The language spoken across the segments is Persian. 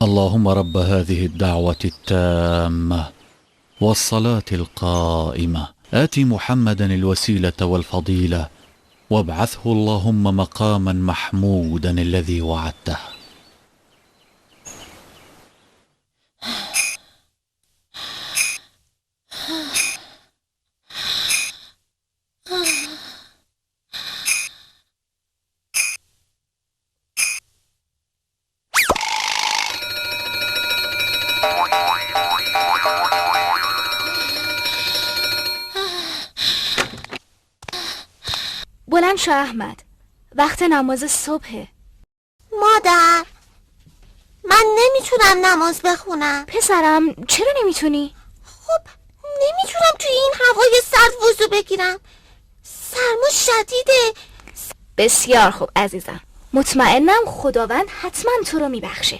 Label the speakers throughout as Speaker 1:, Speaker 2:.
Speaker 1: اللهم رب هذه الدعوة التامة والصلاة القائمة آت محمدا الوسيلة والفضيلة وابعثه اللهم مقاما محمودا الذي وعدته.
Speaker 2: بلند شو احمد، وقت نماز صبحه.
Speaker 3: مادر، من نمیتونم نماز بخونم.
Speaker 2: پسرم چرا نمیتونی؟
Speaker 3: خب نمیتونم توی این هوای سرد وضو بگیرم، سرما شدیده.
Speaker 2: بسیار خوب عزیزم، مطمئنم خداوند حتما تو رو میبخشه.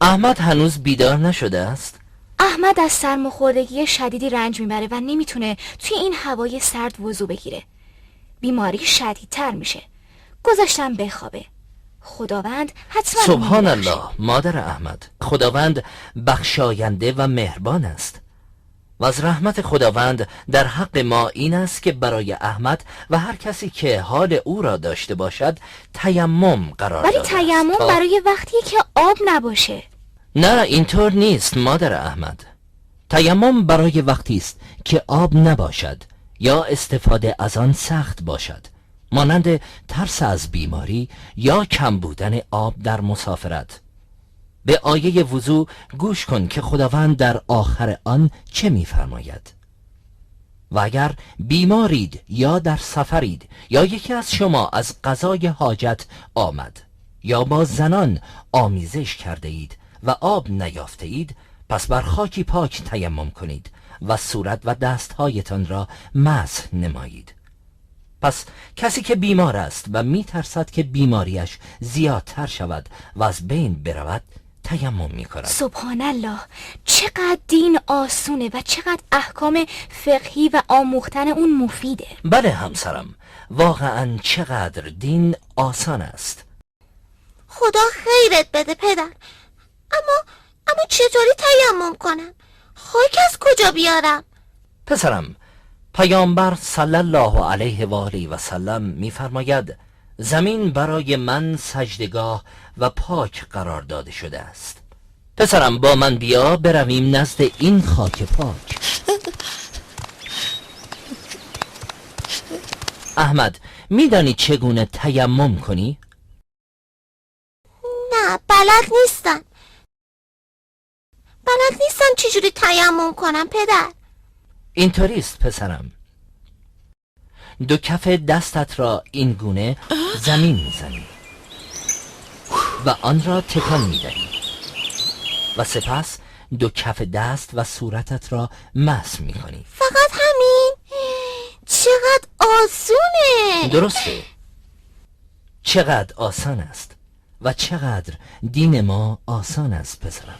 Speaker 4: احمد هنوز بیدار نشده است؟
Speaker 2: احمد از سرماخوردگی شدیدی رنج میبره و نمیتونه توی این هوای سرد وضو بگیره. بیماری شدیدتر میشه. گذاشتم بخوابه. خداوند حتما
Speaker 4: سبحان الله. مادر احمد، خداوند بخشاینده و مهربان است و از رحمت خداوند در حق ما این است که برای احمد و هر کسی که حال او را داشته باشد تیمم قرار داده است.
Speaker 2: ولی تیمم برای وقتیه که آب نباشه.
Speaker 4: نه، اینطور نیست مادر احمد. تیمم برای وقتی است که آب نباشد یا استفاده از آن سخت باشد، مانند ترس از بیماری یا کم بودن آب در مسافرت. به آیه وضو گوش کن که خداوند در آخر آن چه می‌فرماید. و اگر بیمارید یا در سفرید یا یکی از شما از قضای حاجت آمد یا با زنان آمیزش کرده اید و آب نیافته اید، پس بر خاکی پاک تیمم کنید و صورت و دستهایتان را مسح نمایید. پس کسی که بیمار است و می‌ترسد که بیماریش زیادتر شود و از بین برود تیمم می‌کند.
Speaker 2: سبحان الله، چقدر دین آسونه و چقدر احکام فقهی و آموختن اون مفیده.
Speaker 4: بله همسرم، واقعا چقدر دین آسان است.
Speaker 3: خدا خیرت بده پدر. اما چطوری تیمم کنم؟ خاک از کجا بیارم؟
Speaker 4: پسرم، پیامبر صلی الله علیه و آله و سلم می‌فرماید زمین برای من سجدگاه و پاک قرار داده شده است. پسرم با من بیا برویم نزد این خاک پاک. احمد، میدانی چگونه تیمم کنی؟
Speaker 3: نه، بلد نیستم چجوری تیمم کنم پدر.
Speaker 4: اینطوریست پسرم، دو کف دستت را این گونه زمین میزنی و آن را تکان میدهی و سپس دو کف دست و صورتت را مسح میکنی.
Speaker 3: فقط همین؟ چقدر آسونه.
Speaker 4: درسته، چقدر آسان است و چقدر دین ما آسان است پسرم.